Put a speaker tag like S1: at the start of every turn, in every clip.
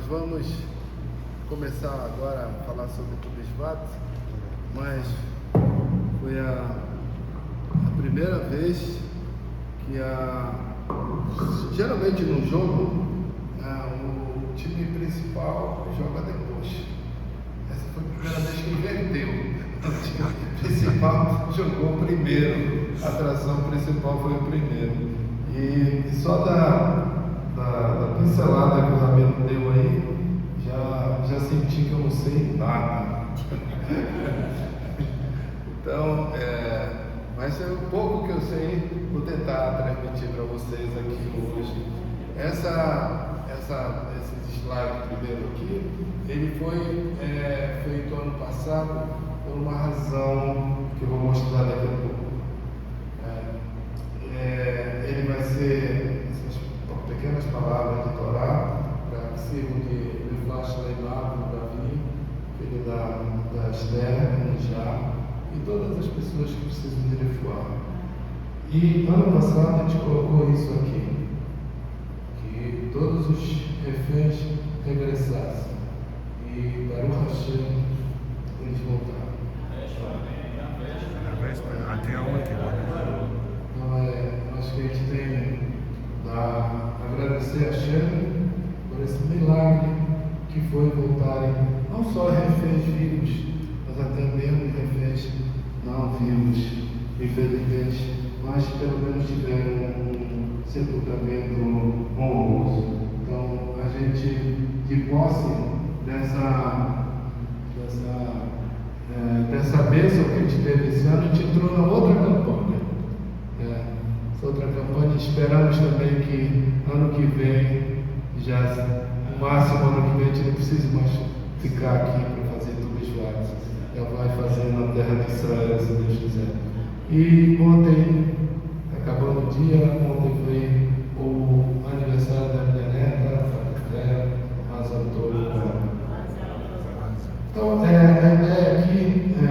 S1: vamos começar agora a falar sobre o Tubisvat, mas foi a primeira vez que geralmente no jogo o time principal joga depois. Essa foi a primeira vez que inverteu. O time principal jogou primeiro, a atração principal foi o primeiro. E só da pincelada que o Rabino deu aí, já senti que eu não sei nada. Então, mas é um pouco que eu sei, vou tentar transmitir para vocês aqui hoje. Esse slide primeiro aqui, ele foi feito ano passado por uma razão que eu vou mostrar daqui a pouco. Ele vai ser essas pequenas palavras de Torá, para que sirvam de flash leimado do Davi, filho da Esther, já, e todas as pessoas que precisam de refuar. E ano passado a gente colocou isso aqui, que todos os reféns regressassem, e Baruch Hashem eles voltaram.
S2: Até a última.
S1: Acho que a gente tem a agradecer a Hashem por esse milagre que foi voltarem não só reféns vivos, mas até mesmo reféns não vivos, infelizmente, mas pelo menos tiveram um sepultamento honroso. Então, a gente, de posse dessa bênção que a gente teve esse ano, a gente entrou na outra campanha. Essa outra campanha, esperamos também que ano que vem, no máximo ano que vem, a gente não precise mais ficar aqui para fazer tudo isso. Já vai fazer na terra de Israel, se Deus quiser. E ontem, acabando o dia, ontem foi o aniversário da minha neta, a Mazal Tov. Então, a ideia aqui é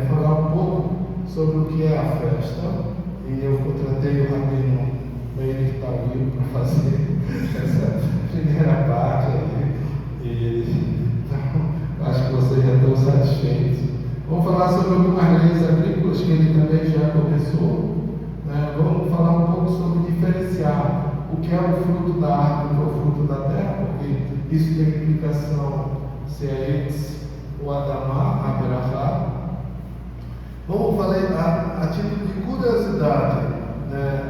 S1: falar um pouco sobre o que é a festa. E eu contratei o Rabino Meir Tawil para fazer essa primeira parte aí. Então, acho que vocês já estão satisfeitos. Vamos falar sobre algumas leis agrícolas que ele também já começou. Vamos falar um pouco sobre diferenciar o que é o fruto da árvore e o fruto da terra, porque isso tem implicação se é Eitz ou Adamá, Aberachá. Vamos falar a título de curiosidade,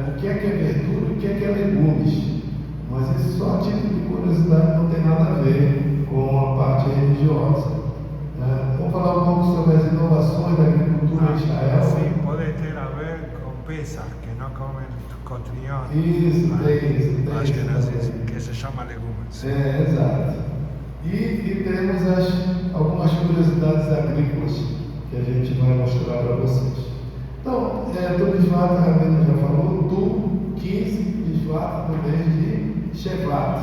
S1: o que é verdura e o que é legumes. Mas isso só a título de curiosidade, não tem nada a ver com a parte religiosa. Vamos falar um pouco sobre as inovações da agricultura em Israel.
S2: Sim, pode ter a ver com Pesach, que não comem cotrião.
S1: Isso, tem.
S2: Acho que se chama legumes.
S1: Exato. E temos algumas curiosidades agrícolas que a gente vai mostrar para vocês. Então, Tubisvat, a Rabino já falou, Tu 15 Bisvat no mês de Shevat.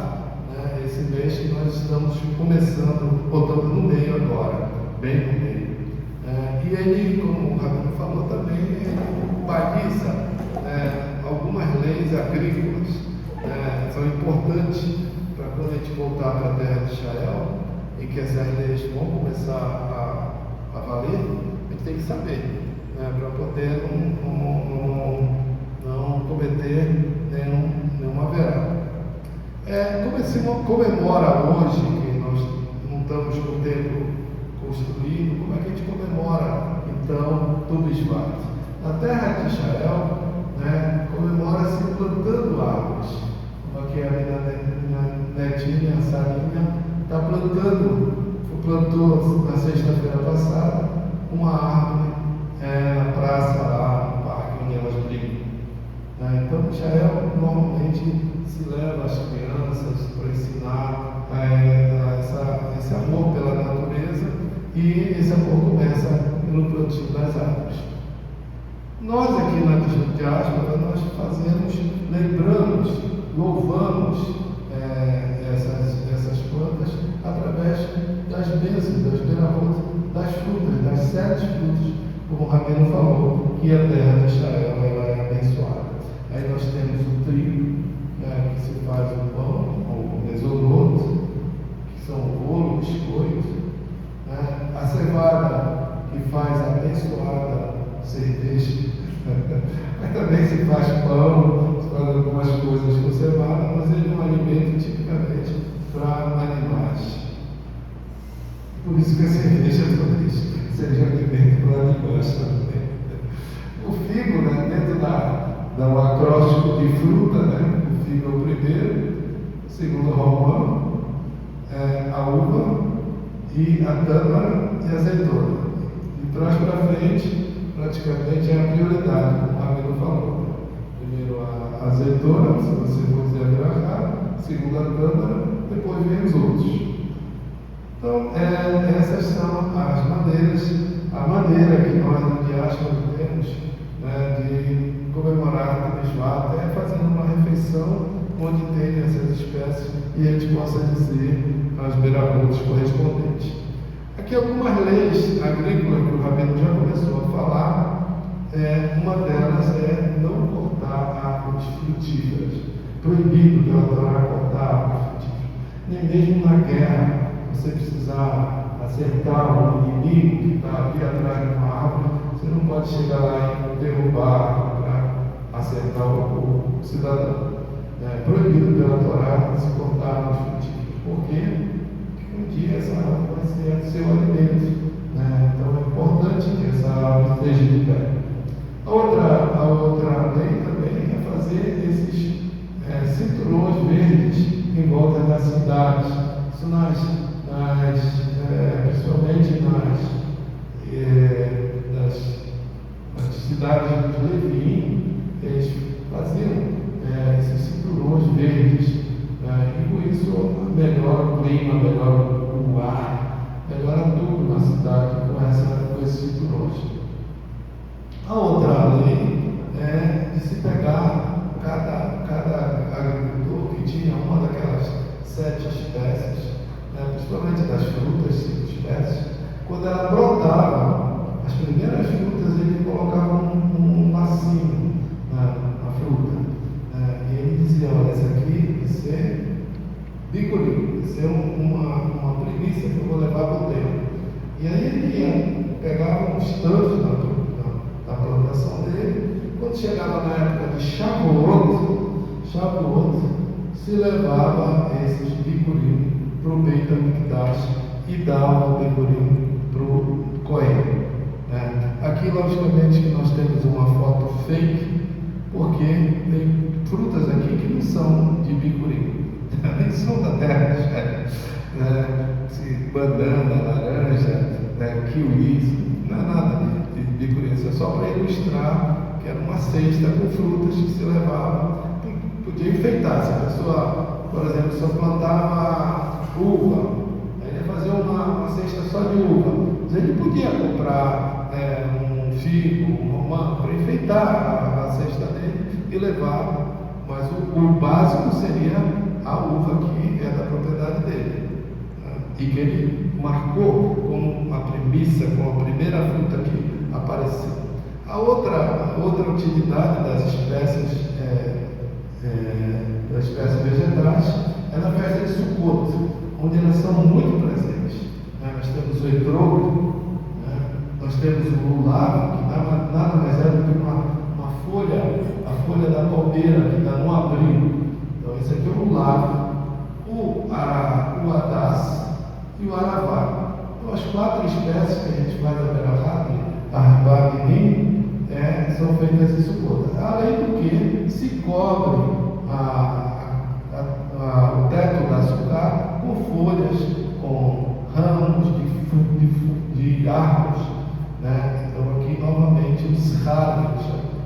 S1: Esse mês que nós estamos começando, botando no meio agora, bem no meio. E ele, como o Rabino falou também, ele baliza algumas leis agrícolas, são importantes para quando a gente voltar para a terra de Israel, e que essas leis vão começar a valer, a gente tem que saber, para poder não cometer nenhuma verá. Como se comemora hoje, que nós não estamos com o templo construído, como é que a gente comemora, então, Tubisvat? Na terra de Israel, comemora-se plantando árvores, como aqui a minha netinha, a Sarinha, está plantou na sexta-feira passada uma árvore na praça lá, no parque onde elas brigam. Então, Israel normalmente se leva as crianças para ensinar esse amor pela natureza, e esse amor começa pelo plantio das árvores. Nós aqui na diáspora, nós lembramos, louvamos essas plantas através das bênçãos, das frutas, das 7 frutas, como o Rabino falou, que a terra de Israel ela é abençoada. Aí nós temos o trigo, que se faz o pão, o mesoloto, que são cevada que faz a abençoada cerveja. Mas também se faz pão, se faz algumas coisas com cevada, mas ele é um alimento tipicamente para animais. Por isso que a cerveja talvez seja alimento para animais também. O figo, né, dentro do acróstico de fruta, né, o figo é o primeiro, segundo Romano, a uva e a tâmara e a azeitona. De trás para frente, praticamente é a prioridade, como o Rabino falou. Primeiro a azeitona, se você for dizer a veracá, segundo a tâmara, depois vem os outros. Então, essas são as maneiras, a maneira que nós no diáspora temos, né, de comemorar o Mishvat, é fazendo uma refeição onde tem essas espécies e a gente possa dizer as beirabotas correspondentes. Aqui algumas leis agrícolas que o Rabino já começou a falar, uma delas é não cortar árvores frutíferas. Proibido pela Torá cortar árvores frutíferas. Nem mesmo na guerra, você precisar acertar um inimigo que está ali atrás de uma árvore, você não pode chegar lá e derrubar para acertar o cidadão. É proibido pela Torá se cortar árvores frutíferas. Por quê? Porque um dia essa árvore vai ser seu alimento. Né? Então é importante que essa árvore esteja de pé. A outra lei também é fazer esses cinturões verdes em volta das cidades. Isso principalmente nas cidades dos Leviim, eles faziam esses cinturões verdes, e com isso melhora o clima, melhora o ar, melhora tudo na cidade com esses cinturões. A outra lei é de se pegar cada agricultor que tinha uma daquelas 7 espécies, principalmente das frutas, 5 espécies, quando ela brotava, as primeiras frutas ele colocava um lacinho na fruta, e ele dizia: olha, esse aqui vai ser bicurim, vai ser uma primícia que eu vou levar para o tempo. E aí ele pegava uns tantos da plantação dele. Quando chegava na época de Shavuot, se levava esses bicurim para o Beit HaMikdash e dava o bicurim para o Cohen. Aqui, logicamente, que nós temos uma foto fake, porque tem frutas aqui que não são de bicurim, nem são da terra, banana, laranja, kiwi, não é nada de bicurim, isso é só para ilustrar que era uma cesta com frutas que se levava, podia enfeitar. Se a pessoa, por exemplo, só plantava uva, aí ia fazer uma cesta só de uva, mas ele podia comprar um figo, um romã, para enfeitar a cesta dele e levar, mas o básico seria a uva que é da propriedade dele, e que ele marcou como uma premissa, como a primeira fruta que apareceu. A outra utilidade das espécies vegetais é na festa de Sukkot, onde elas são muito presentes. Nós temos o etrog, nós temos o lulav, que nada mais é do que uma folha, a folha da palmeira que dá no abril. Então esse aqui é o lulav, o hadas e o aravá. Então as 4 espécies que a gente faz a berachá, arba e nim, são feitas em Sukkot. Além do que se cobre o teto da açúcar com folhas, com ramos de árvores. Então aqui novamente o sihar,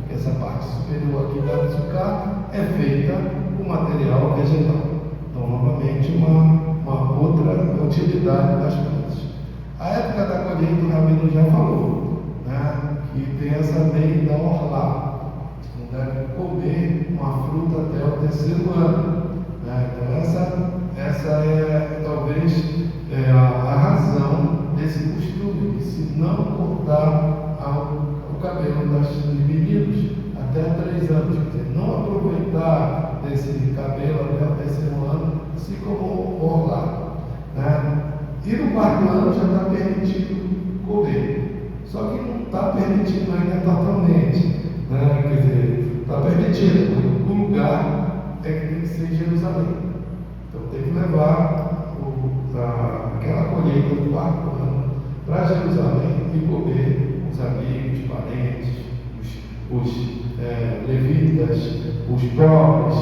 S1: que essa parte superior aqui da açúcar é feita com material vegetal. Então novamente uma outra utilidade das plantas. A época da colheita o Rabino já falou, que tem essa lei da orlá, não deve comer uma fruta até o 3º ano. Então essa é talvez a razão desse costume de se não cortar o cabelo dos meninos até 3 anos, quer dizer, não aproveitar desse cabelo até o 3º ano, assim como orlar. E no 4º ano já está permitido comer. Só que não está permitido ainda totalmente, né? Quer dizer, está permitido, o lugar é que tem que ser Jerusalém. Então tem que levar aquela colheita do quarto ano para Jerusalém e comer com os amigos, parentes, os levitas, os pobres.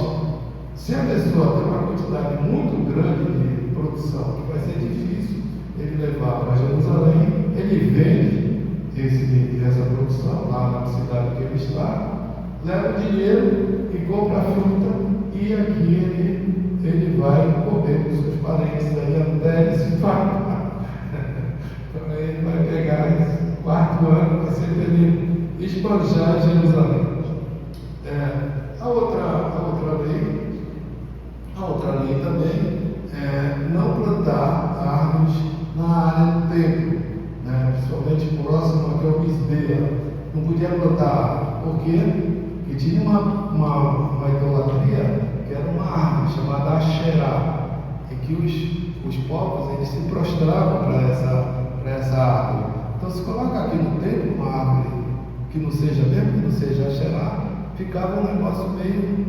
S1: Se a pessoa tem uma quantidade muito grande de produção, que vai ser difícil ele levar para Jerusalém, ele vende essa produção lá na cidade que ele está, leva o dinheiro e compra a fruta, e aqui ele vai comer com seus parentes aí até ele se fartar. Então ele vai pegar esse quarto ano, vai ser para ele esbanjar em Jerusalém. A outra lei também é não plantar árvores na área do templo, né? Principalmente próximo aqui ao Misbeia. Não podia plantar árvore. Por quê? Porque tinha uma idolatria que era uma árvore chamada Asherá, em que os povos eles se prostravam para essa árvore. Então, se coloca aqui no templo uma árvore que não seja, mesmo que não seja Asherá, ficava um negócio meio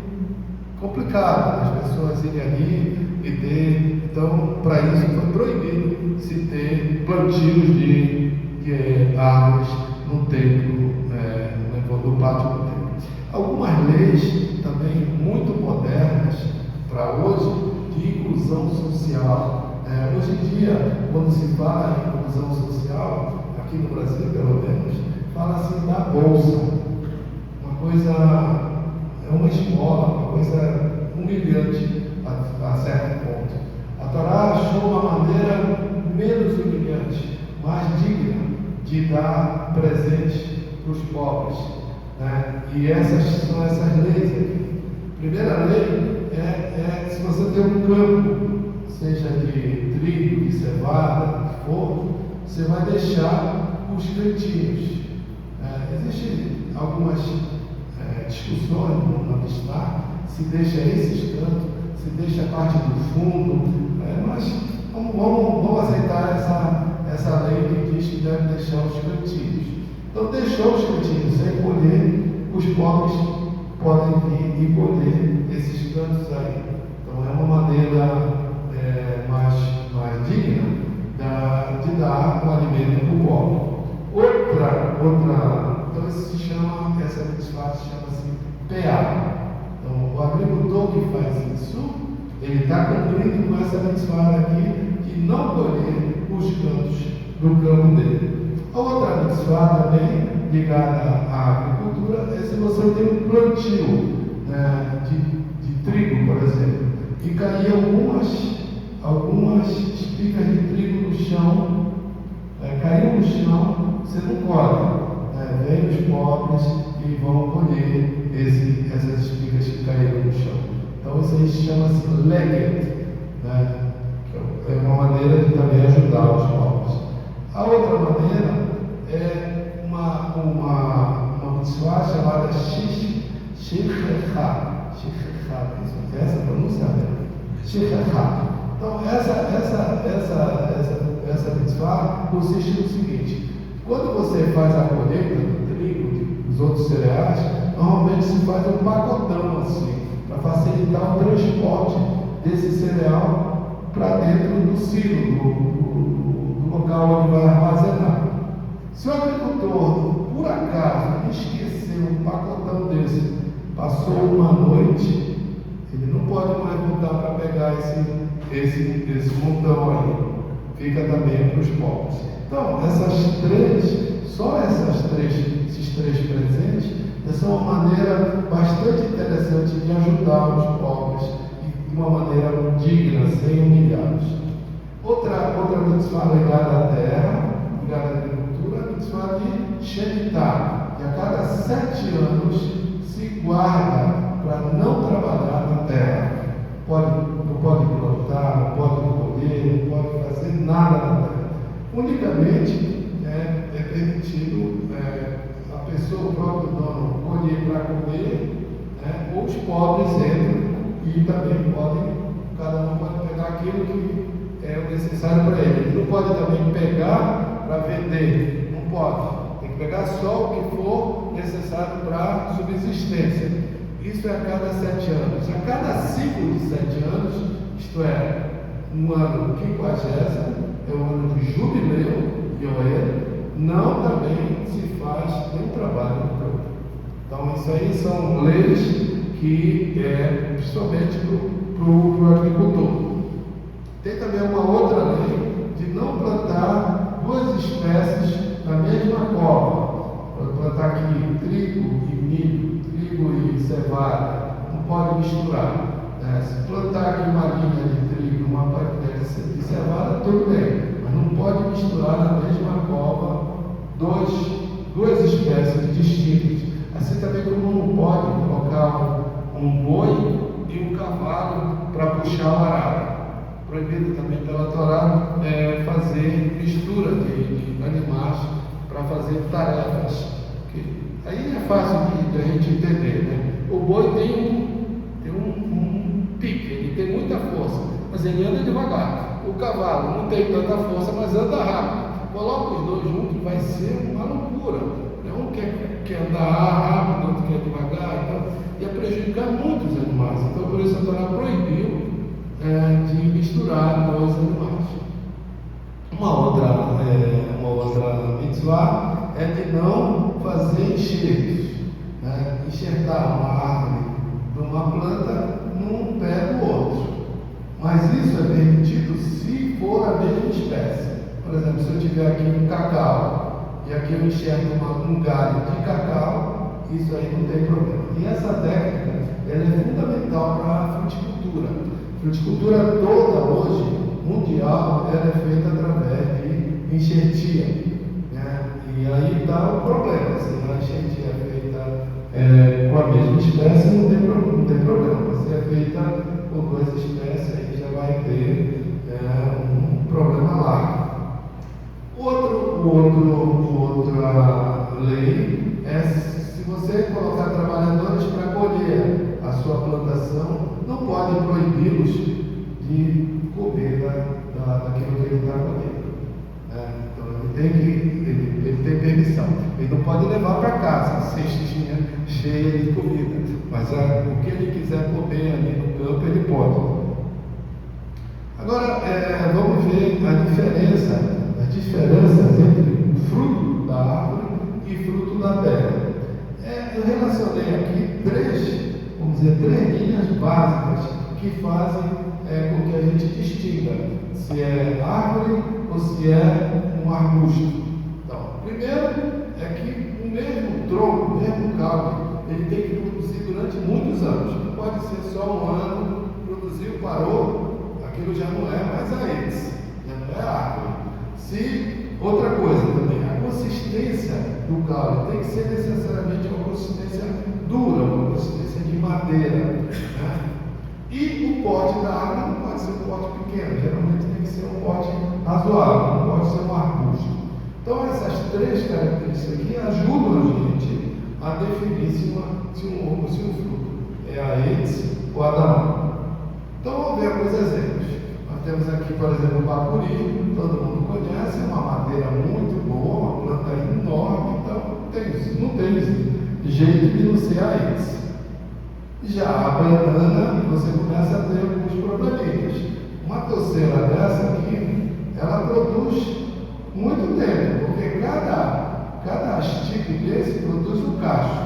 S1: complicado, as pessoas irem ali e ter. Então, para isso foi proibido se ter plantios de árvores no templo, no pátio do templo. Algumas leis também muito modernas para hoje de inclusão social. Hoje em dia, quando se fala em inclusão social, aqui no Brasil pelo menos, fala-se da bolsa. Uma coisa, é uma esmola, uma coisa humilhante a certo ponto. A Torá achou uma maneira menos humilhante, mais digna de dar presente para os pobres, né? E essas são essas leis aqui. Primeira lei é se você tem um campo, seja de trigo, de cevada, de for, você vai deixar os cantinhos. Existem algumas discussões no Mishnah, se deixa esses cantos, se deixa a parte do fundo, mas vamos aceitar essa lei que diz que deve deixar os cantinhos. Então, deixou os cantinhos sem colher, os pobres podem vir e colher esses cantos aí. Então, é uma maneira mais digna de dar um alimento para o pobre. Então, essa mitzvah chama-se PA. Então, o agricultor que faz isso, ele está cumprindo com essa mitzvah aqui de não colher os cantos do campo dele. A outra mitzvah também ligada à agricultura é se você tem um plantio, né, de trigo, por exemplo, e cair algumas espigas de trigo no chão, caiu no chão, você não colhe. Vem os pobres e vão colher essas espigas que caíram no chão. Então isso aí chama-se leget, né? Que é uma maneira de também ajudar os pobres. A outra maneira é uma mitzvah chamada Shichecha. Essa pronúncia mesmo. Shichecha. Então essa mitzvah consiste no seguinte: quando você faz a colheita do trigo, dos outros cereais, normalmente se faz um pacotão assim, para facilitar o transporte desse cereal para dentro do silo, do local onde vai armazenar. Se o agricultor, por acaso, esqueceu um pacotão desse, passou uma noite, ele não pode mais voltar para pegar esse montão aí. Fica também para os pobres. Então, esses três presentes, essa é uma maneira bastante interessante de ajudar os pobres de uma maneira digna, sem humilhá-los. Outra mitzvah ligada à terra, ligada à agricultura, é a mitzvah de Shemitah, que a cada 7 anos se guarda para não trabalhar na terra. Não pode plantar, não pode colher, não pode fazer nada na terra. Unicamente é permitido a pessoa, o próprio dono, colher para comer, ou os pobres entram e também cada um pode pegar aquilo que é o necessário para ele. Ele não pode também pegar para vender. Não pode. Tem que pegar só o que for necessário para subsistência. Isso é a cada 7 anos. A cada ciclo de 7 anos, isto é, um ano 50º, é o ano de jubileu, não também se faz nenhum trabalho no campo. Então, isso aí são leis que principalmente para o agricultor. Tem também uma outra lei de não plantar 2 espécies na mesma cova. Pode plantar aqui trigo e milho, trigo e cevada, não pode misturar. Se plantar aqui uma linha de trigo, uma paquete de cevada, tudo bem, mas não pode misturar na mesma cova 2 espécies distintas. Assim também como não pode colocar um boi e um cavalo para puxar o arado. Proibido também pela Torá fazer mistura de animais para fazer tarefas. Aí é fácil de a gente entender, né? O boi tem um pique, ele tem muita força, mas ele anda devagar. O cavalo não tem tanta força, mas anda rápido. Coloca os 2 juntos, vai ser uma loucura. Um quer andar rápido, outro quer devagar, então ia prejudicar muitos animais. Então, por isso a Torá proibiu de misturar 2 animais. Uma outra mitzvah é de não fazer enxertos, enxertar uma árvore de uma planta num pé do outro. Mas isso é permitido se for a mesma espécie. Por exemplo, se eu tiver aqui um cacau e aqui eu enxerto um galho de cacau, isso aí não tem problema. E essa técnica ela é fundamental para a fruticultura. A fruticultura toda hoje, mundial, ela é feita através de enxertia. E aí está o problema. Se a enxertia é feita com a mesma espécie, não tem problema. Se é feita com 2 espécies, aí já vai ter um problema lá. Outra lei é se você colocar trabalhadores para colher a sua plantação, não pode proibi-los de comer daquilo que ele está colhendo. Então ele tem permissão. Ele não pode levar para casa a cestinha cheia de comida, mas o que ele quiser comer ali no campo, ele pode. Agora, vamos ver as diferenças entre fruto da árvore e fruto da terra. Eu relacionei aqui 3 linhas básicas que fazem com que a gente distinga se é árvore ou se é um arbusto. Então, primeiro é que o mesmo tronco, o mesmo caule, ele tem que produzir durante muitos anos. Não pode ser só um ano, produziu, parou, aquilo já não é mais a eles, já não é árvore. Outra coisa também, a consistência do caule tem que ser necessariamente uma consistência dura, uma consistência de madeira. E o pote da árvore não pode ser um pote pequeno, geralmente tem que ser um pote razoável, não pode ser um arbusto. Então essas 3 características aqui ajudam a gente a definir se um fruto é a Aedes ou a Adamá. Então vamos ver alguns exemplos. Nós temos aqui, por exemplo, o bacuri, todo mundo conhece, é uma madeira muito boa, uma planta enorme, então não tem jeito de não ser a Aedes. Já a banana, você começa a ter alguns probleminhas. Uma toceira dessa aqui, ela produz muito tempo, porque cada hastico desse produz um cacho.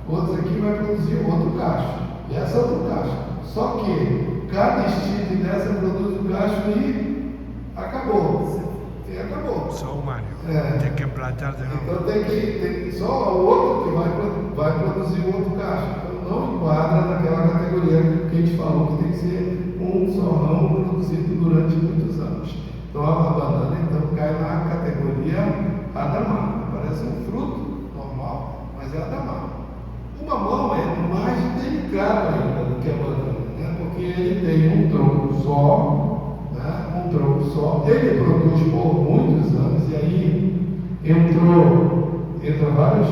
S1: Outro aqui vai produzir outro cacho. E essa outro cacho. Só que cada estique dessa produz um cacho e acabou. E acabou.
S2: Só o Mário. Tem que plantar de novo.
S1: Então tem que só o outro que vai produzir o outro cacho. Então não enquadra naquela categoria que a gente falou que tem que ser um só ramo produzido durante muitos anos. Então a banana cai na categoria Adamá. Parece um fruto normal, mas é Adamá. O mamão é mais delicado ainda do que a banana, porque ele tem um tronco só, ele produz por muitos anos, e aí entra várias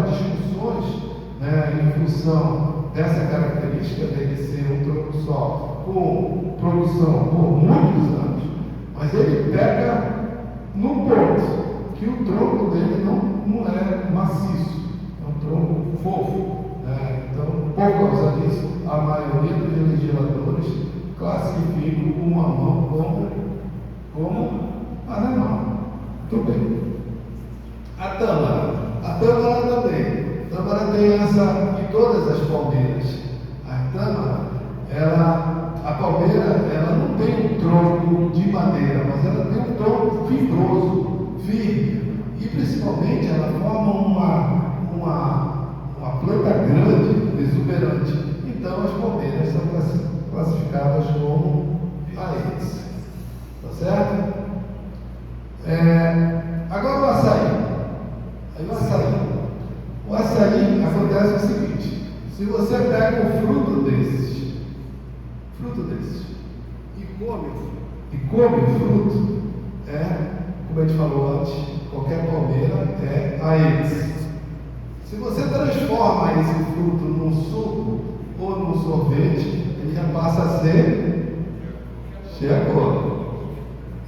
S1: discussões, em função dessa característica dele ser um tronco só, com produção por muitos anos, mas ele pega no ponto. que o tronco dele não é maciço, é um tronco fofo. Então, por causa disso, a maioria dos legisladores classificam o mamão como animal. Muito bem. A tâmara também. A tâmara tem essa em todas as palmeiras. A tâmara, a palmeira, ela não tem um tronco de madeira, mas ela tem um tronco fibroso, firme. E principalmente ela forma uma planta grande, exuberante. Então as palmeiras são classificadas como aedes. Tá certo? Agora o açaí. O açaí acontece o seguinte: se você pega um fruto desses e come o fruto, como a gente falou antes, qualquer palmeira é aedes. Se você transforma esse fruto num suco ou num sorvete, ele já passa a ser Xiacono.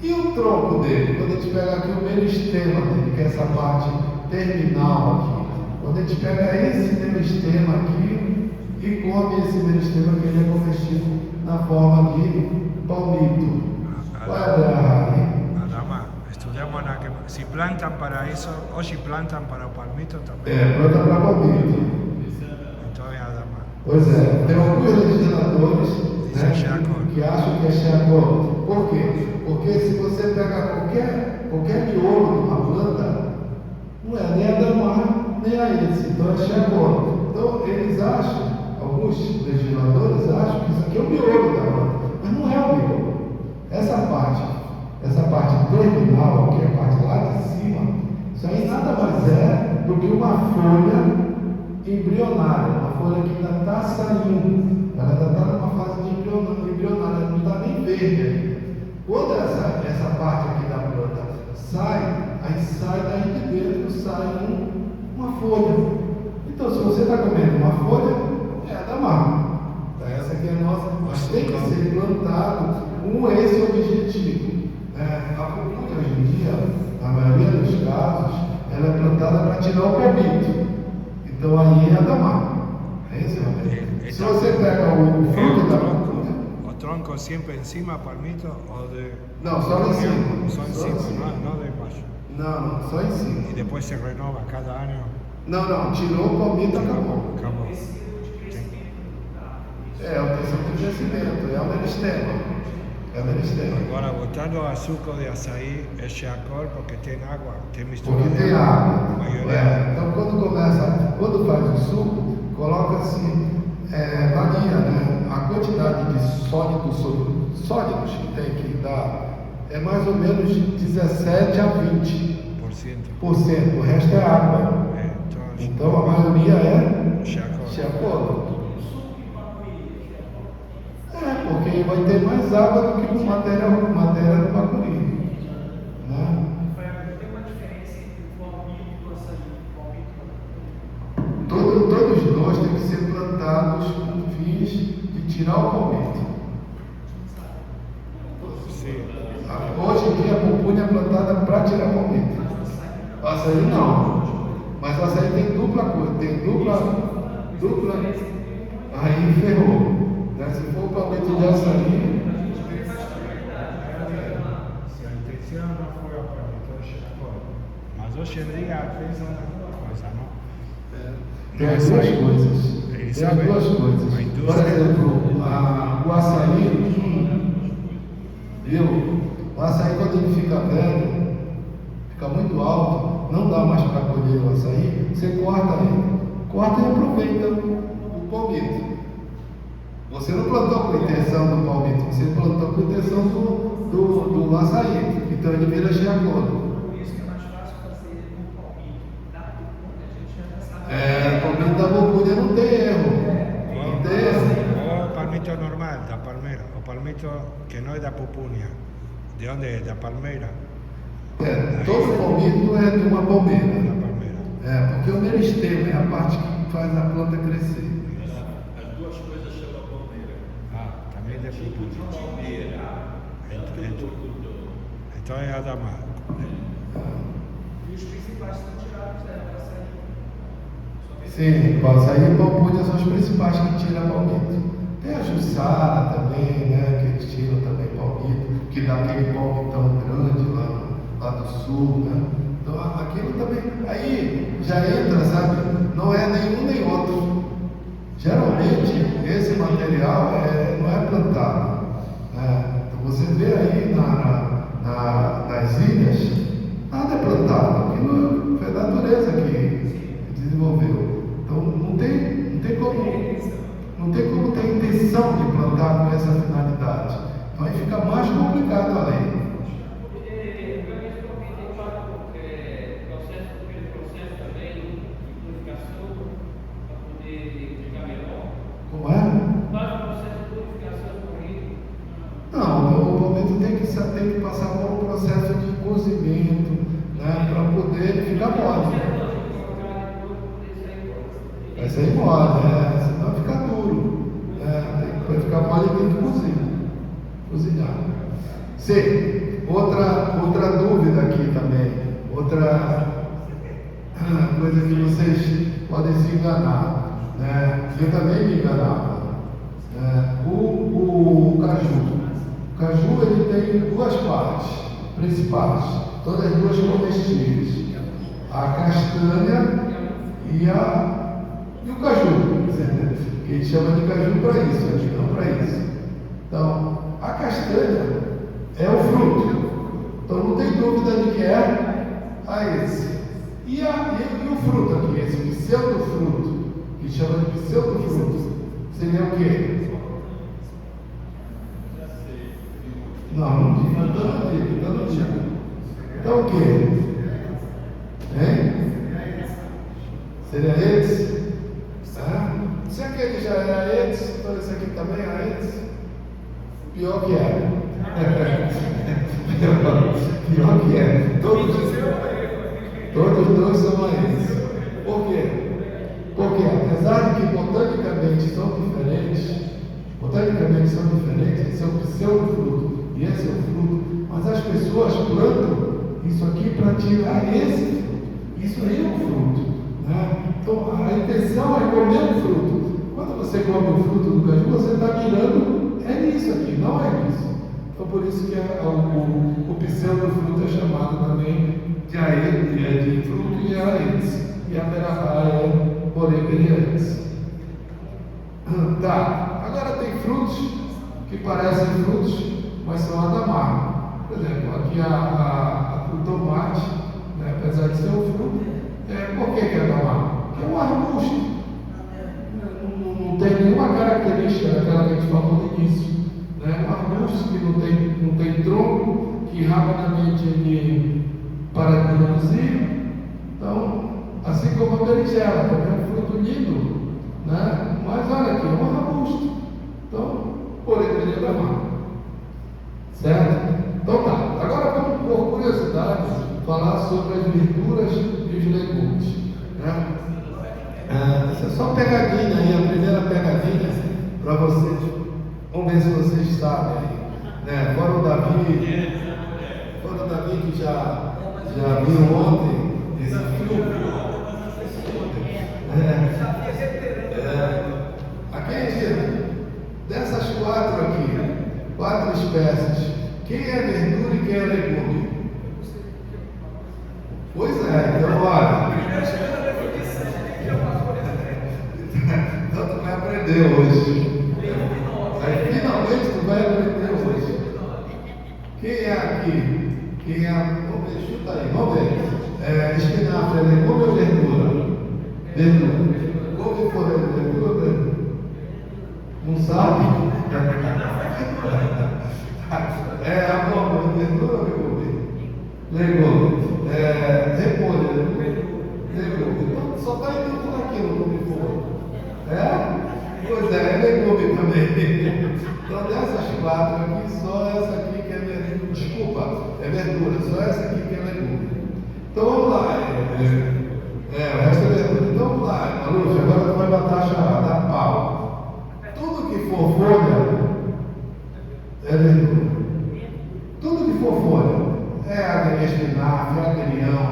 S1: E o tronco dele, quando a gente pega aqui o meristema dele, que é essa parte terminal aqui, quando a gente pega esse meristema aqui e come esse meristema, que ele é comestível na forma de palmito. Qual é a raiz?
S2: Adama, estudiamos si plantan para eso o si plantan para o palmito también.
S1: Planta para palmito.
S2: Entonces, Adama.
S1: Pois é, tem alguns legisladores que acham que é Xiacono. Por quê? Porque se você pega qualquer miolo de uma planta, não é nem Adamar, nem Aedes, então é Xiacono. Então eles acham, alguns legisladores acham que isso aqui é o miolo da planta, mas não é o miolo. Essa parte terminal, que é a parte lá de cima, isso aí nada mais é do que uma folha embrionária, uma folha que ainda está saindo, ela ainda está numa fase de embrionária, ela não está nem verde ainda. Quando essa parte aqui da planta sai, aí sai daí de dentro, sai uma folha. Então, se você está comendo uma folha, é Adamar. Essa aqui é a nossa, mas tem que ser plantado com esse objetivo. A cultura hoje em dia, na maioria dos casos, ela é plantada para tirar o palmito. Então aí é Adamar. É isso, se você pega o fruto da cultura,
S2: tronco siempre encima, palmito, o de...
S1: No, solo encima.
S2: Solo encima, no de baixo.
S1: No, só encima.
S2: Y después se renova cada año.
S1: Não, tirou o palmito, acabou.
S2: Acabou.
S1: É o terceiro de crescimento, é o meristema.
S2: Agora, voltando ao suco de açaí, é Xiacono porque tem água, tem mistura.
S1: Porque tem água.
S2: Então,
S1: quando faz o suco, coloca-se, varia, né? A quantidade de sólidos que tem que dar é mais ou menos de 17 a 20%. O resto é água. Então a maioria é Xiacono. Porque vai ter mais água do que matéria do bacuri. Né?
S3: Tem uma diferença entre o palmito e o açaí.
S1: Todos os dois têm que ser plantados com fins de tirar o palmito.
S2: Sim.
S1: Hoje em dia a pupunha é plantada para tirar o palmito. O açaí não. Mas o açaí tem dupla coisa. Tem dupla. Aí ferrou. Né? Se for o palmito de açaí.
S2: Se a intenção não foi o palmito de Xiacono, mas hoje em dia pensa uma coisa, não?
S1: Tem as duas coisas. Por exemplo, o açaí, o açaí quando ele fica velho, fica muito alto, não dá mais para colher o açaí, você corta ele. Corta e aproveita o palmito. Você não plantou com a intenção do palmito, você plantou com a intenção do açaí. Então ele vira Xiacono.
S3: Por isso que é mais fácil fazer no palmito da pupunha, a gente já sabe.
S1: O palmito da pupunha não tem erro. Não tem erro.
S2: O palmito normal, da palmeira. O palmito que não é da pupunha. De onde é? Da palmeira.
S1: Todo palmito é de uma palmeira.
S2: Da palmeira.
S1: Porque o meristema é a parte que faz a planta crescer.
S4: As duas coisas chamam palmeira.
S2: Também de pupunha. Então é Adamar.
S3: os principais são tirados dela para sair.
S1: Sim, pode sair palmito, são os principais que tiram palmito. Tem a Jussara também, né? Que eles tiram também palmito, que dá aquele palmitão grande lá do sul, né? Então aquilo também. Aí já entra, sabe? Não é nenhum nem outro. Geralmente esse material não é plantado. Né? Então você vê aí nas ilhas, nada é plantado. Aquilo foi a natureza que desenvolveu. Então não tem como ter intenção de plantar com essa finalidade. Então aí fica mais complicado a lei. Como é? Não, o palmito tem que passar por um processo de cozimento, né, para poder ficar mole. Vai sair mole, senão fica duro. Para ficar mole tem que cozinhar. C. Outra dúvida aqui também. Outra coisa que vocês podem se enganar. Né? Eu também me enganava. O caju. O caju ele tem duas partes principais, todas duas comestíveis: a castanha e o caju. Que a gente chama de caju para isso, aqui não para isso. Então, a castanha é o fruto. Então não tem dúvida de que é esse. E o fruto aqui, esse pseudo-fruto, que chama de pseudo-fruto, seria o quê? Não digo. Então o quê? Hein? Seria AIDS? Se aquele já era AIDS, então esse aqui também é AIDS? Pior que é. Pior que é. Todos dois são AIDS. Por quê? Porque apesar de que botanicamente são diferentes, esse é o pseudo-fruto e esse é o fruto, mas as pessoas plantam isso aqui para tirar esse fruto. Isso aí é o fruto. Né? Então a intenção é comer o fruto. Quando você come o fruto do caju, você está mirando nisso aqui, não é nisso. Então por isso que o pseudo-fruto é chamado também de aedes, de fruto e aedes. E a berahá é Boremberiantes. Tá, agora tem frutos que parecem frutos, mas são adamar. Por exemplo, aqui o tomate, né, apesar de ser um fruto, por que é adamar? Porque é um arbusto. Não tem nenhuma característica daquela que a gente falou no início. Né? Um arbusto que não tem tronco, que rapidamente ele para de produzir. Então, assim como a berinjela, também é um fruto lindo, né? Mas olha aqui, é um arbusto. Então, porém, deveria dar. Certo? Então tá. Agora vamos, por curiosidade, falar sobre as verduras e os legumes. Né? Essa é só pegadinha aí, a primeira pegadinha para vocês. Vamos ver se vocês sabem aí. Né? Fora o Davi que já viu ontem esse filme. Aqui, dessas quatro espécies, quem é verdura e quem é legume? Pois é, então olha. Então tu vai aprender hoje. Aí finalmente tu vai aprender hoje. Quem é aqui? Vamos ver, chuta aí, vamos ver. Espinafre é legume ou verdura? Verdura. Como for verdura ou verdura? Não sabe? Amor, verdura ou legume? Legume. Repolho, legume. Então só está em tudo aquilo como for. Pois é legume também. Então dessas quatro aqui, só essa aqui que é verdura. Desculpa, é verdura, só essa aqui que é legume. Então vamos lá. O resto é verdura. Então vamos lá, Maluf, agora tu vai botar a charada, a pau. Tudo que for folha é verdura. Tudo que for folha. Espinafre, agrião,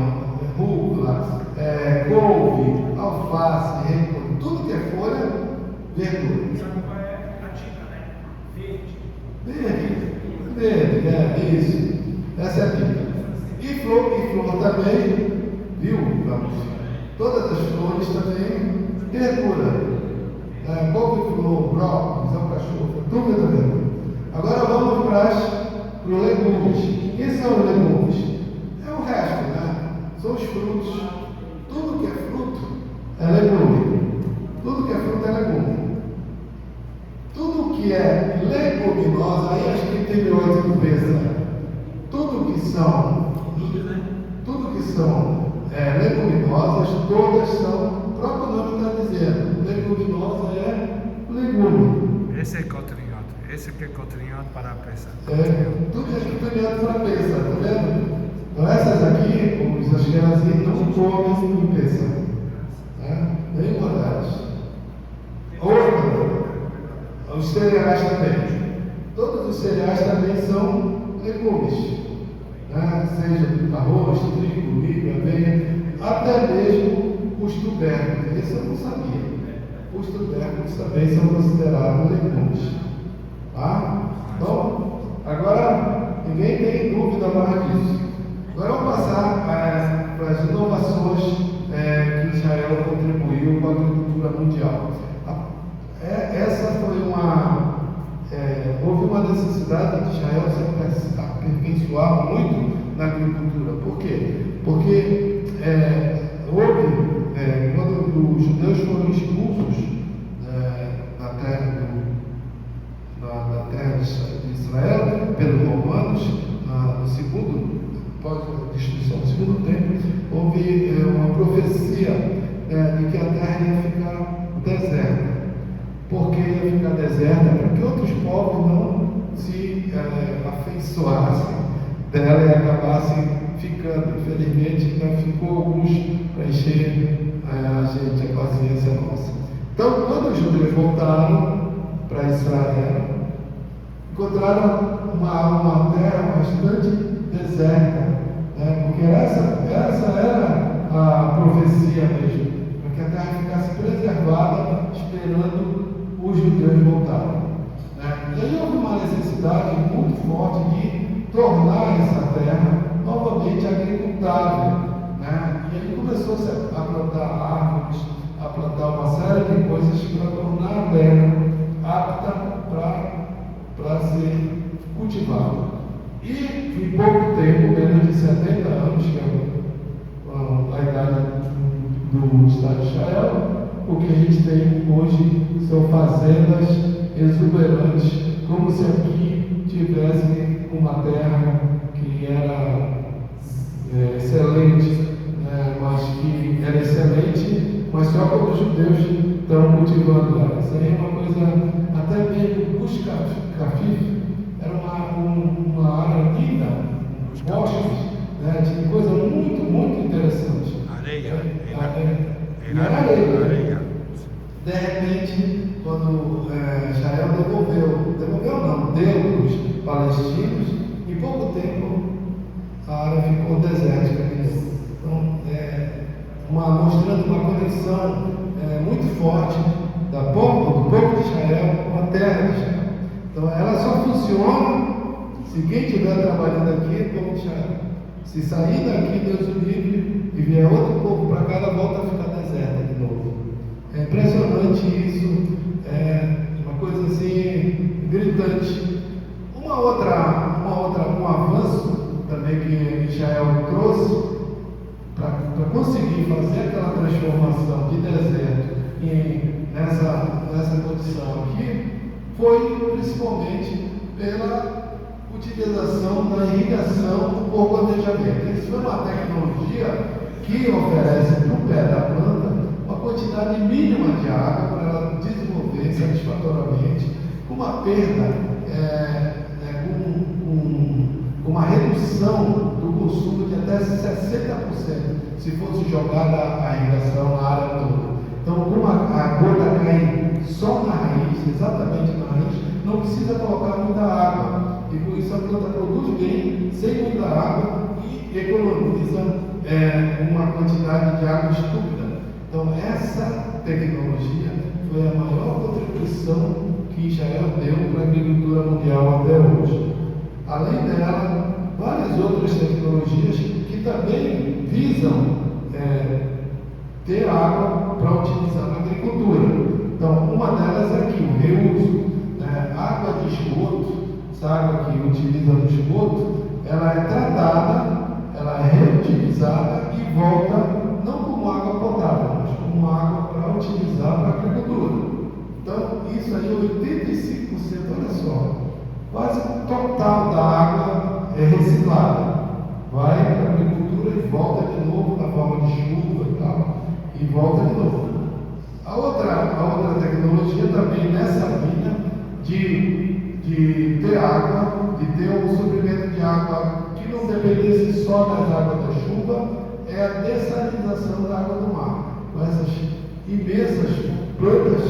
S1: verdura.
S3: Sabe qual é a dica, né? Verde.
S1: Verde, isso. Essa é a dica. E flor também, viu, vamos? Todas as flores também, verdura. Couve-flor, brócolis, alcachofra, tudo é verdura. Agora vamos para os legumes. O que são os legumes? É o resto, né? São os frutos. Tudo que é fruto é legume. Tudo que é fruto é legume. Tudo que é leguminosa, aí acho que tem outro que pensa. Tudo que são leguminosas, todas são, o próprio nome está dizendo, leguminosa é legume.
S2: Esse é cotinhote. Esse aqui é cotinhote para a peça.
S1: Tudo é cotinhote para a peça, tá vendo? Então essas aqui, como diz as crianças, não comem em peça. Nenhuma delas. Outra, os cereais também. Todos os cereais também são legumes. Seja arroz, trigo, milho, aveia, até mesmo os tubérculos. Esse eu não sabia. Os tubérculos também são considerados legumes. Tá? Então, agora ninguém tem dúvida mais disso. Agora vamos passar para as inovações que Israel contribuiu para a agricultura mundial. Essa foi houve uma necessidade de Israel se aperfeiçoar muito na agricultura. Por quê? Porque quando os judeus foram expulsos da terra de Israel pelos romanos, após a destruição do segundo templo, houve uma profecia de que a terra ia ficar deserta. Por que ia ficar deserta? Para que outros povos não se afeiçoassem dela e acabassem ficando. Infelizmente, ainda ficou alguns para encher a paciência nossa. Então, quando os judeus voltaram para Israel, encontraram uma terra bastante deserta, porque essa era a profecia mesmo, para que a terra ficasse preservada, esperando os judeus voltarem. E aí houve uma necessidade muito forte de tornar essa terra novamente agricultável. E aí começou-se a plantar árvores, a plantar uma série de coisas para tornar a terra apta para ser cultivada. E em pouco tempo, menos de 70 anos, que é a idade do Estado de Israel, o que a gente tem hoje são fazendas exuberantes, como se aqui tivesse uma terra que era excelente, mas que era excelente, mas só quando os judeus estão cultivando ela. Isso aí é uma coisa, até mesmo busca café, era uma área linda, bosques, tinha coisa muito, muito interessante.
S2: Areia.
S1: Areia. De repente, quando Israel deu para os palestinos, em pouco tempo a área ficou desértica. Então, mostrando uma conexão muito forte do povo de Israel com a terra de Israel. Então, ela só funciona se quem estiver trabalhando aqui é povo de Israel. Se sair daqui, Deus o livre, e vier outro povo para cá, ela volta a ficar deserta de novo. É impressionante isso, uma coisa assim, gritante. Um avanço também que Israel trouxe para conseguir fazer aquela transformação de deserto nessa condição aqui, foi principalmente pela utilização da irrigação por gotejamento. Isso foi uma tecnologia que oferece para o pé da planta uma quantidade mínima de água para ela desenvolver satisfatoriamente, com uma perda, com uma redução do consumo de até 60% se fosse jogada a irrigação na área toda. Então, como a gota cai só na raiz, exatamente na raiz, não precisa colocar muita água. E com isso a planta produz bem, sem muita água, e economiza uma quantidade de água estúpida. Então, essa tecnologia foi a maior contribuição que Israel deu para a agricultura mundial até hoje. Além dela, várias outras tecnologias que também visam ter água para utilizar na agricultura. Então, uma delas é aqui, o reuso. Água de esgoto, essa água que utiliza no esgoto, ela é tratada, ela é reutilizada e volta não como água potável, mas como água para utilizar para a agricultura. Então, isso aí, 85%, olha só, quase o total da água é reciclada. Vai para a agricultura e volta de novo na forma de chuva e tal, e volta de novo. A outra tecnologia também nessa linha de ter água, de ter um suprimento de água que não dependesse só das águas da chuva, é a dessalinização da água do mar. Com essas imensas plantas,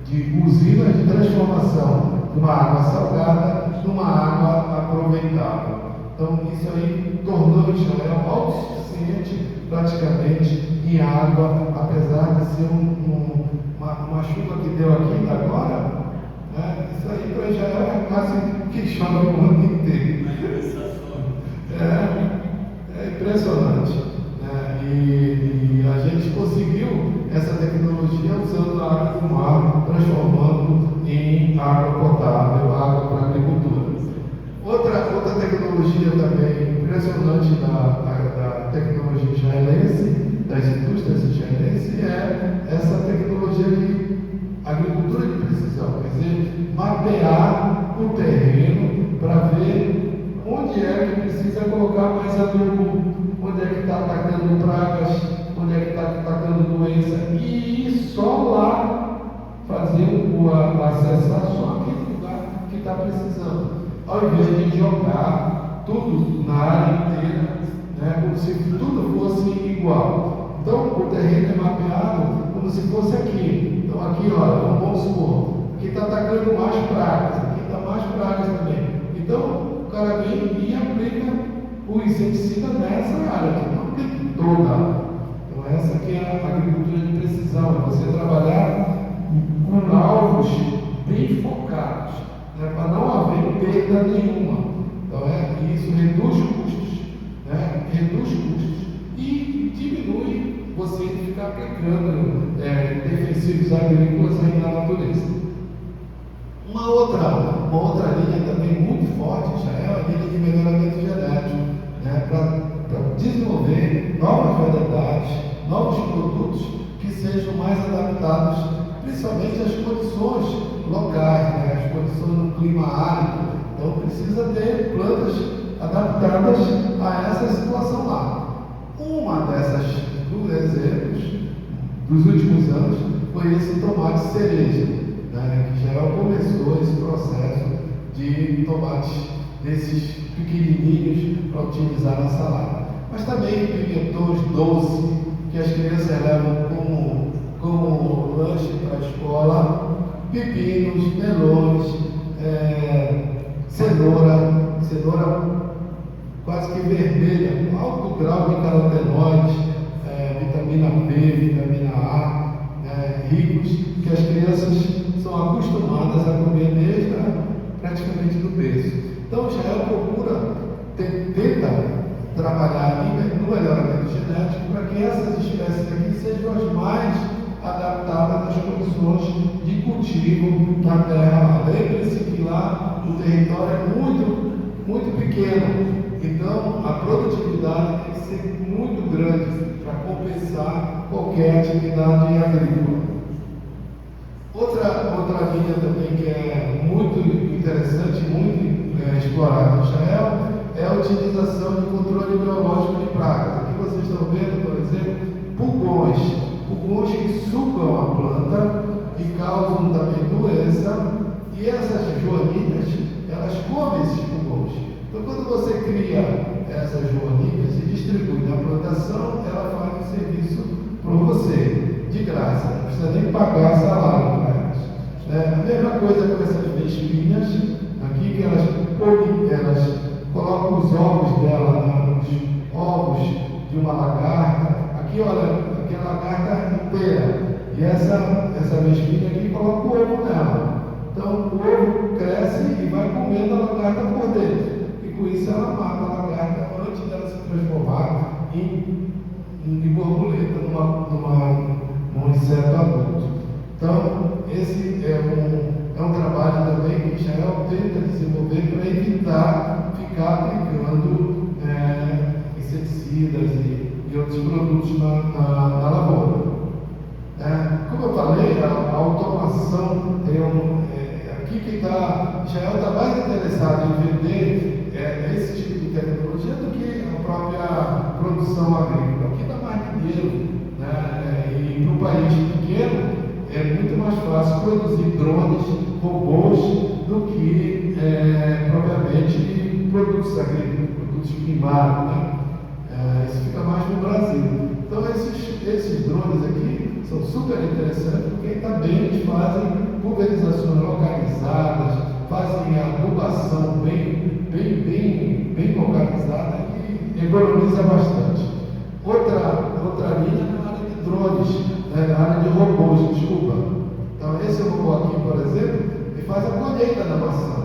S1: de usinas de transformação de uma água salgada numa água aproveitável. Então, isso aí tornou Israel autossuficiente praticamente em água, apesar de ser uma chuva que deu aqui agora, isso aí para Israel é quase que chove o mundo inteiro. É impressionante. E a gente conseguiu essa tecnologia usando a água do mar, transformando em água potável, água para a agricultura. Outra tecnologia também impressionante da tecnologia israelense, das indústrias israelenses, é essa tecnologia de agricultura de precisão, quer dizer, mapear o terreno para ver onde é que precisa colocar mais adubo, onde é que está atacando pragas, onde é que está atacando doença, e ir só lá fazer acessar só aquele lugar que está precisando, ao invés de jogar tudo na área inteira, como se tudo fosse igual. Então o terreno é mapeado como se fosse aqui. Então aqui, olha, vamos supor, aqui está atacando mais pragas, aqui está mais pragas também. Então o cara vem e aplica o inseticida nessa área, que não aplica em toda a área. Então essa que é a agricultura de precisão, é você trabalhar com alvos bem focados, para não haver perda nenhuma. Então isso reduz custos, e diminui você ficar aplicando defensivos agrícolas aí na natureza. Uma outra linha também muito forte já é a linha de melhoramento genético, para desenvolver novas variedades, novos produtos que sejam mais adaptados, principalmente às condições locais, as condições do clima árido. Então precisa ter plantas adaptadas a essa situação lá. Uma dessas dos exemplos dos últimos anos foi esse tomate cereja, que já começou esse processo de tomates desses pequenininhos para utilizar na salada. Mas também pimentões doces que as crianças levam como lanche para a escola, pepinos, melões, cenoura quase que vermelha, com alto grau de carotenoides, vitamina B, vitamina A, ricos, que as crianças são acostumadas a comer desde praticamente do berço. Então Israel tenta trabalhar no melhoramento genético para que essas espécies aqui sejam as mais adaptadas às condições de cultivo na terra. Lembre-se que lá o território é muito, muito pequeno, então a produtividade tem que ser muito grande para compensar qualquer atividade agrícola. Outra linha também que é muito interessante, muito explorada em Israel, é a utilização de controle biológico de pragas. Aqui vocês estão vendo, por exemplo, pulgões que sugam a planta e causam também doença, e essas joaninhas, elas comem esses pulgões. Então quando você cria essas joaninhas e distribui na plantação, ela faz o serviço para você, de graça, não precisa nem pagar salário para elas. A mesma coisa com essas vespinhas, aqui que elas colocam os ovos dela nos ovos de uma lagarta. Aqui, olha, que a lagarta inteira. E essa vespinha aqui coloca o ovo nela. Então o ovo cresce e vai comendo a lagarta por dentro. E com isso ela mata a lagarta antes dela se transformar em borboleta, num inseto adulto. Então, esse é um trabalho também que Israel tenta desenvolver para evitar ficar aplicando inseticidas e outros produtos na lavoura. Como eu falei, a automação aqui que Israel está mais interessado em vender esse tipo de tecnologia do que a própria produção agrícola. Aqui dá mais dinheiro, e para um país pequeno é muito mais fácil produzir drones, robôs, do que propriamente produtos agrícolas, produtos primários. Isso fica mais no Brasil. Então esses drones aqui são super interessantes porque também eles fazem pulverizações localizadas, fazem adubação bem localizada e economiza bastante. Outra linha é na área de drones, na área de robôs, desculpa. Então esse robô aqui, por exemplo, ele faz a colheita da maçã.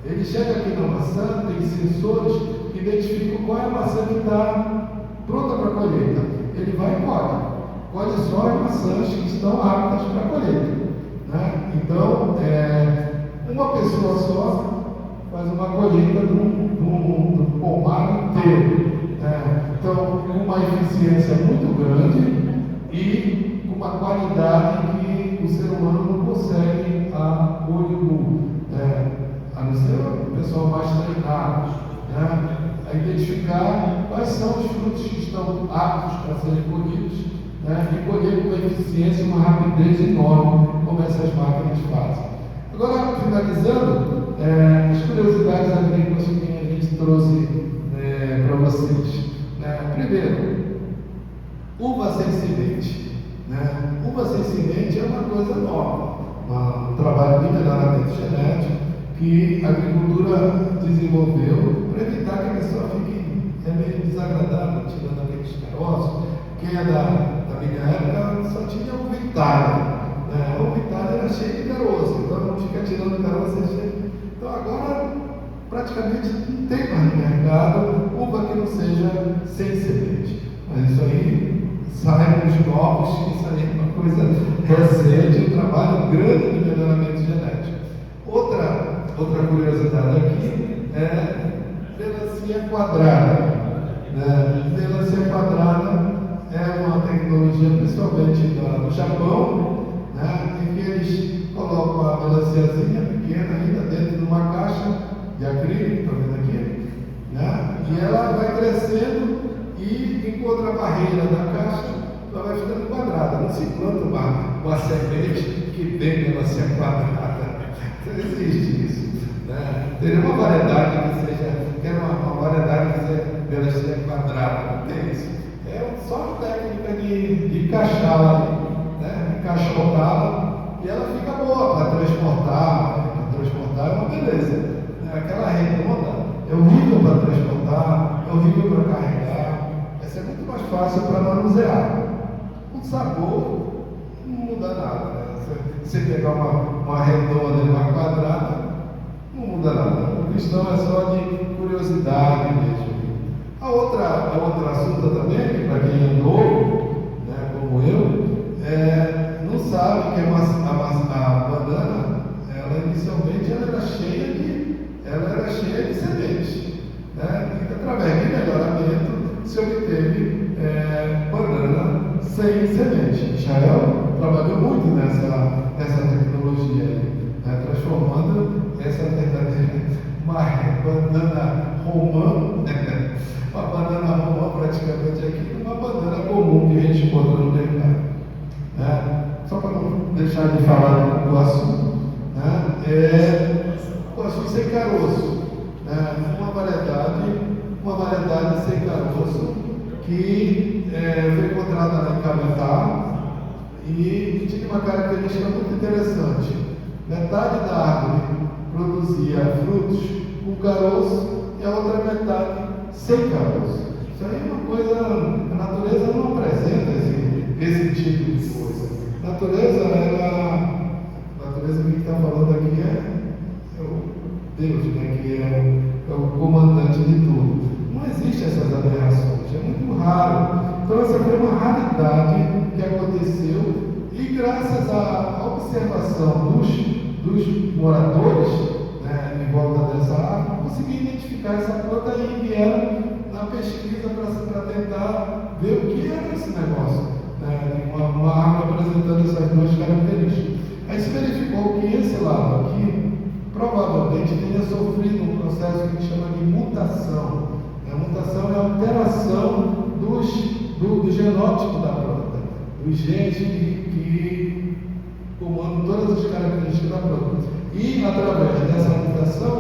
S1: Ele chega aqui na maçã, tem sensores que identificam qual é a maçã que está pronta para colheita. Ele vai e colhe só as maçãs que estão aptas para colheita. Então, uma pessoa só faz uma colheita do pomar inteiro. Então, com uma eficiência muito grande e com uma qualidade que o ser humano não consegue a olho nu. A não ser o pessoal mais treinado, a identificar quais são os frutos que estão aptos para serem colhidos, e colher com uma eficiência e uma rapidez enorme, como essas máquinas fazem. Agora, finalizando, as curiosidades agrícolas que a gente trouxe para vocês. Primeiro, uva sem semente. Uva sem semente é uma coisa nova, um trabalho de melhoramento genético que a agricultura desenvolveu para evitar que a pessoa fique meio desagradável, tirando aqueles caroços. Quem é da minha época só tinha uva Itália. A uva Itália era cheia de caroço, então não fica tirando caroço. Então agora praticamente não tem mais no mercado uva que não seja sem semente. Mas isso aí saem os novos, isso aí é uma coisa recente, um trabalho grande de melhoramento genético. Outra curiosidade aqui é melancia quadrada. Melancia quadrada é uma tecnologia principalmente do Japão, em que eles colocam a melanciazinha pequena ainda dentro de uma caixa de acrílico, está vendo aqui? E ela vai crescendo e encontra a barreira da caixa, ela vai ficando quadrada. Não se planta uma semente que tem melancia quadrada. Não existe isso. Teria uma variedade que seja, uma variedade que seja melancia quadrada, não tem isso. É só a técnica de encaixá-la ali, encaixotá-la, e ela fica boa para transportar. Para transportar é uma beleza. Aquela redonda é horrível para transportar, é horrível para carregar. Essa é muito mais fácil para manusear. O sabor não muda nada. Se você pegar uma redonda e uma quadrada, não muda nada. A questão é só de curiosidade mesmo. A outra assunto também, que para quem é novo, como eu, não sabe que a banana, ela inicialmente era cheia de sementes. E através de melhoramento se obteve banana sem semente. Israel trabalhou muito nessa tecnologia, transformando essa verdadeira banana romã, uma banana romã praticamente aqui, numa banana comum que a gente encontra no mercado. Só para não deixar de falar do assunto, o assunto sem caroço, uma variedade sem caroço que foi encontrada lá em Cametá e tinha uma característica muito interessante. Metade da árvore produzia frutos com caroço e a outra metade sem caroço. Isso aí é uma coisa, a natureza não apresenta esse tipo de coisa. Natureza, a natureza que a gente está falando aqui é o Deus, né, que é o comandante de tudo. Não existe essas aberrações, é muito raro. Então essa foi uma raridade que aconteceu e graças à observação dos moradores, né, em volta dessa árvore, consegui identificar essa planta e vieram na pesquisa para tentar ver o que era esse negócio, né, uma árvore apresentando essas duas características. Aí se verificou que esse lado aqui provavelmente tenha sofrido um processo que a gente chama de mutação. A mutação é a alteração do genótipo da planta, dos genes que comandam todas as características da planta. E através dessa mutação,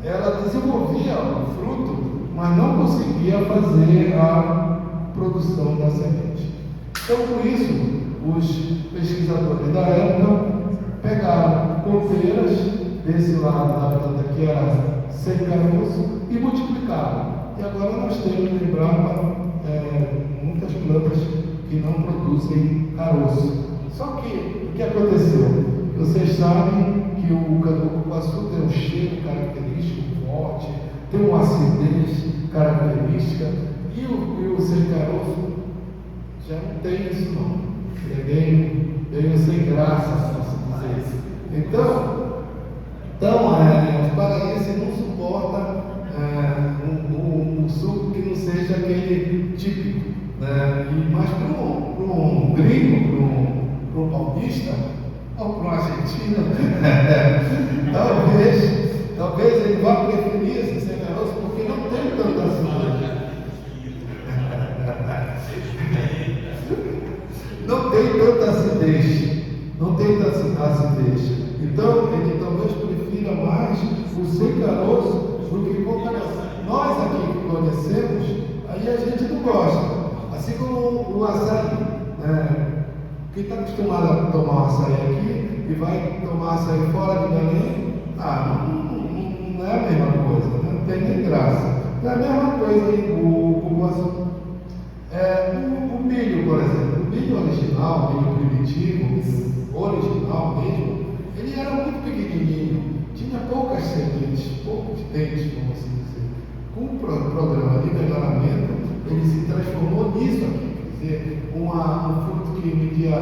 S1: ela desenvolvia o fruto, mas não conseguia fazer a produção da semente. Então, por isso, os pesquisadores da época pegaram copeiras desse lado da planta que era sem caroço e multiplicaram. E agora nós temos em Embrapa muitas plantas que não produzem caroço. Só que o que aconteceu? Vocês sabem que o cupuaçu tem um cheiro característico forte, tem uma acidez característica, e o sem caroço já não tem isso não. Ele é meio sem graça, se assim dizer. Então os paraenses não suportam um suco que não seja aquele típico, né? Mas para um gringo, para um paulista, ou para um argentino, talvez ele vá preferir esse sem caroço, porque não tem tanta acidez. Não tem tanta acidez. Não tem tanta acidez. Então, ele talvez prefira mais o sem caroço do que com caroço. Nós aqui que conhecemos, aí a gente não gosta. Assim como o açaí, né? Quem está acostumado a tomar o açaí aqui e vai tomar açaí fora de Belém, não é a mesma coisa, né? Não tem nem graça. Não é a mesma coisa o cupuaçu. O milho, por exemplo, o milho original, o milho primitivo, original mesmo, ele era muito pequenininho, tinha poucas sementes, poucos dentes, vamos assim dizer. Com o programa de melhoramento, ele se transformou nisso aqui, quer dizer, um fruto que media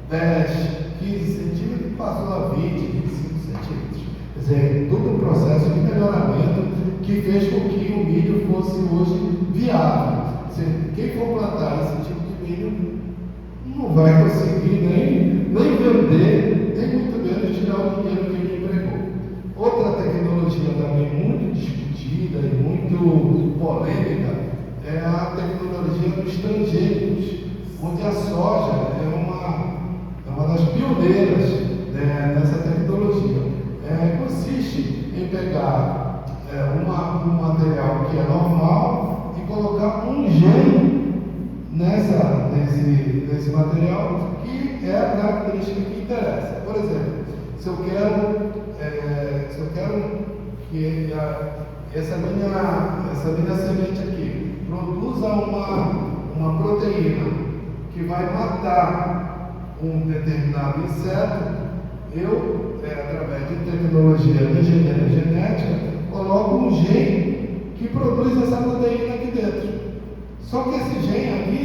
S1: 10, 15 centímetros passou a 20, 25 centímetros. Quer dizer, todo um processo de melhoramento que fez com que o milho fosse hoje viável. Quem for plantar esse tipo de milho não vai conseguir nem vender, nem muito menos tirar o dinheiro que ele empregou. Outra tecnologia também muito discutida e muito polêmica é a tecnologia dos transgênicos, onde a soja é uma das pioneiras, né, nessa tecnologia. Consiste em pegar um material que é normal e colocar um gene nesse material que é a característica que interessa. Por exemplo, se eu quero que essa minha semente aqui produza uma proteína que vai matar um determinado inseto, eu, através de tecnologia de engenharia genética, coloco um gene que produz essa proteína aqui dentro. Só que esse gene aqui,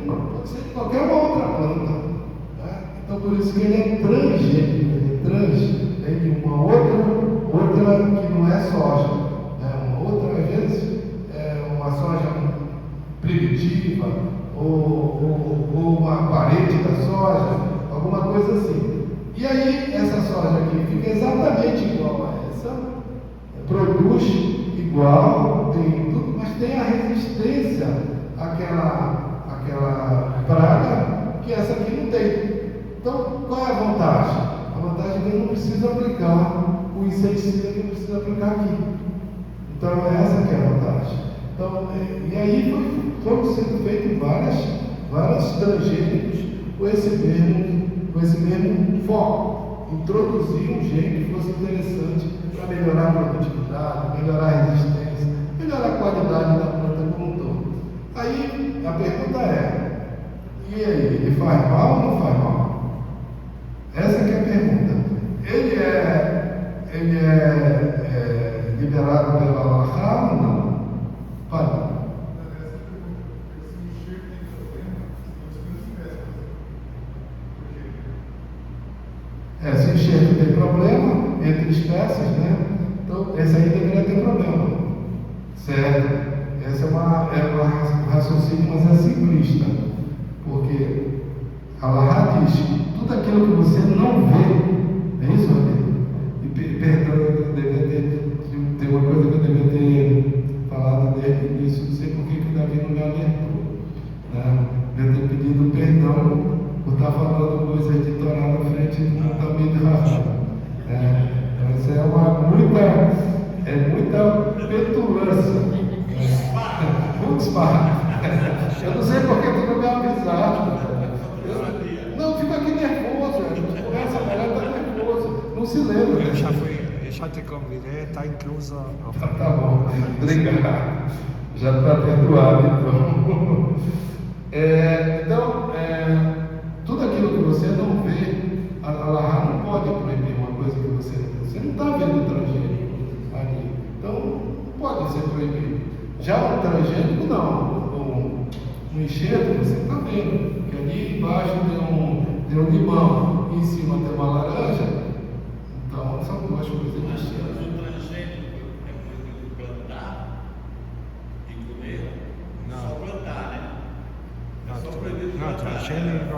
S1: pode ser de qualquer outra planta, né? Então por isso que ele é transgênico, ele tem uma outra que não é soja, né? Uma outra, às vezes, uma soja primitiva, ou uma parede da soja, alguma coisa assim. E aí, essa soja aqui fica exatamente igual a essa, produz igual, tem tudo, mas tem a resistência àquela praga que essa aqui não tem. Então, qual é a vantagem? A vantagem é que eu não preciso aplicar o inseticida que eu preciso aplicar aqui. Então, essa que é a vantagem. Então, e aí foram sendo feitos vários transgênicos com esse mesmo foco. Introduzir um gene que fosse interessante para melhorar a produtividade, melhorar a resistência, melhorar a qualidade da planta como um todo. Aí a pergunta é, faz mal ou não faz mal? Essa que é a pergunta. Ele é liberado pela Allahá ou não? Fala. Se o enxerto tem problema entre espécies, né? Então esse aí deveria ter problema, certo? Esse é um raciocínio, mas é simplista, porque Allah diz que tudo aquilo que você não vê, é isso, Rodrigo? E perdão, eu deveria ter uma coisa que eu deveria ter falado desde o início, não sei por que o Davi não me alertou, né? Eu ter pedido perdão por estar falando coisas de Torá na frente do Talmud Raham. Então isso é muita petulância. Eu não sei porque tu não me avisaste. Não, fica aqui nervoso. A gente começa a mulher, tá nervoso. Não se lembra.
S2: Eu já te convidei, está incluso.
S1: Tá bom, obrigado. Já está perdoado, então. Tudo aquilo que você não vê, a Allah não pode proibir uma coisa que você não está vendo o transgênico ali. Então, não pode ser proibido. Já o transgênico, não. Um enxerto, você está vendo que ali embaixo tem um limão, e em cima tem uma laranja. Então, são duas coisas distintas.
S4: Mas o transgênico é proibido plantar e comer?
S2: Não.
S4: Só plantar, né? É só proibido
S2: Não,
S4: plantar.
S2: transgênico.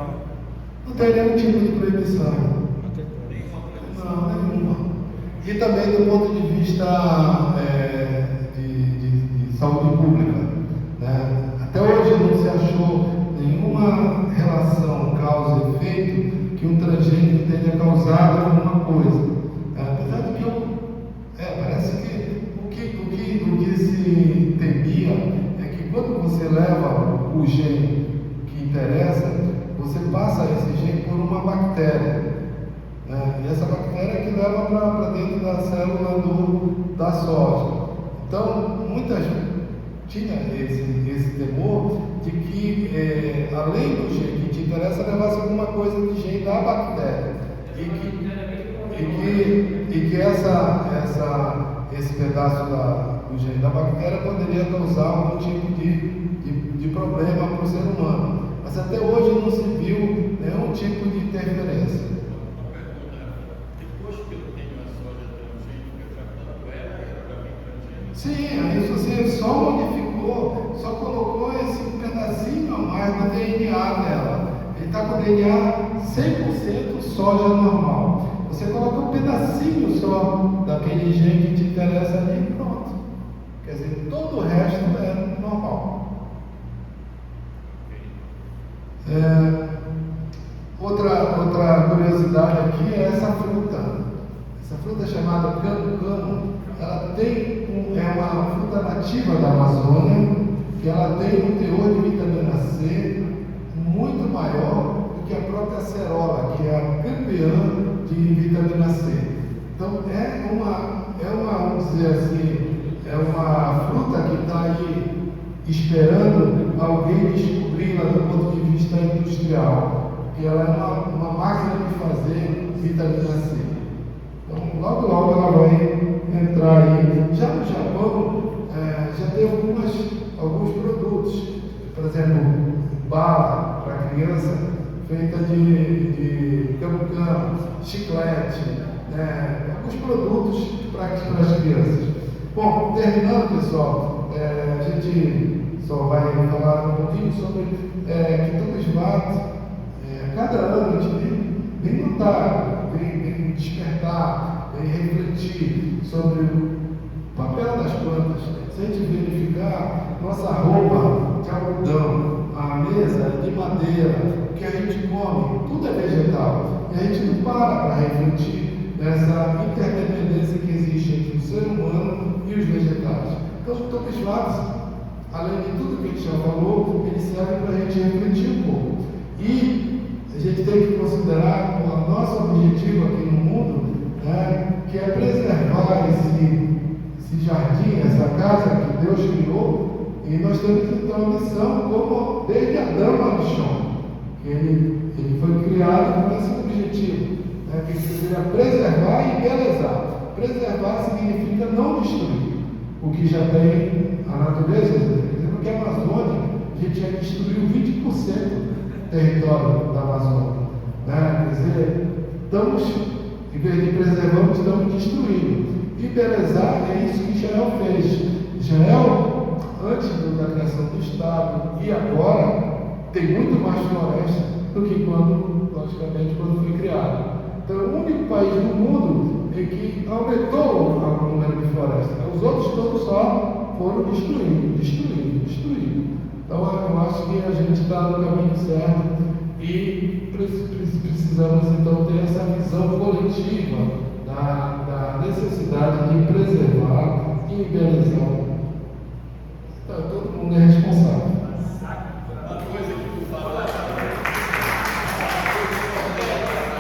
S1: Não tem nenhum tipo de proibição.
S2: Não tem problema.
S4: Nenhuma proibição.
S1: Não, nenhuma. E também do ponto de vista de saúde pública, né? Até hoje não se achou nenhuma relação causa-efeito que um transgênico tenha causado alguma coisa. Apesar de que parece que o que se temia é que quando você leva o gene que interessa, você passa esse gene por uma bactéria. E essa bactéria é que leva para dentro da célula da soja. Então, muitas tinha esse temor de que, além do gene que te interessa, levasse alguma coisa de gene da bactéria. E que esse pedaço do gene da bactéria poderia causar algum tipo de problema para o ser humano. Mas até hoje não se viu nenhum tipo de interferência.
S4: Uma pergunta: depois que eu tenho a soja transgênica, já planto ela, era para mim transgênica?
S1: Sim, aí você só modificou, só colocou esse pedacinho a mais do DNA dela. Ele está com o DNA 100% soja normal. Você coloca um pedacinho só daquele gene que te interessa ali e pronto. Quer dizer, todo o resto é normal. Outra curiosidade aqui é essa fruta. Essa fruta chamada cano-cano, ela é uma fruta nativa da Amazônia, que ela tem um teor de vitamina C muito maior do que a própria acerola, que é a campeã de vitamina C. Então vamos dizer assim, é uma fruta que está aí esperando alguém descobri-la do ponto de vista industrial, porque ela é uma máquina de fazer vitamina C. Então, logo ela vai entrar aí. Já no Japão, já tem alguns produtos, por exemplo, bala para criança, feita de camu-camu, chiclete, alguns produtos para as crianças. Bom, terminando, pessoal, a gente só vai falar um pouquinho sobre Ketubot Shvat. Cada ano a gente vem notar, vem despertar, vem refletir sobre o papel das plantas. Se a gente verificar, nossa roupa de algodão, a mesa de madeira, o que a gente come, tudo é vegetal. E a gente não para refletir nessa interdependência que existe entre o ser humano e os vegetais. Então, os Ketubot Shvat, além de tudo que a gente já falou, eles servem para a gente refletir um pouco. E a gente tem que considerar o nosso objetivo aqui no mundo, que é preservar esse jardim, essa casa que Deus criou, e nós temos então a missão, como desde Adão a Rishon, que ele ele foi criado com esse objetivo, né, que seria preservar e embelezar. Preservar significa não destruir o que já tem a natureza. Por exemplo, que a Amazônia, a gente já destruiu 20% do território da Amazônia. Né? Quer dizer, em vez de preservamos, estamos destruindo. E embelezar é isso que Israel fez. Israel, antes da criação do Estado e agora, tem muito mais floresta do que logicamente, quando foi criado. Então, é o único país do mundo em que aumentou o número de florestas. Os outros todos só foram destruindo. Então, eu acho que a gente está no caminho certo e precisamos, então, ter essa visão coletiva da necessidade de preservar e embelezar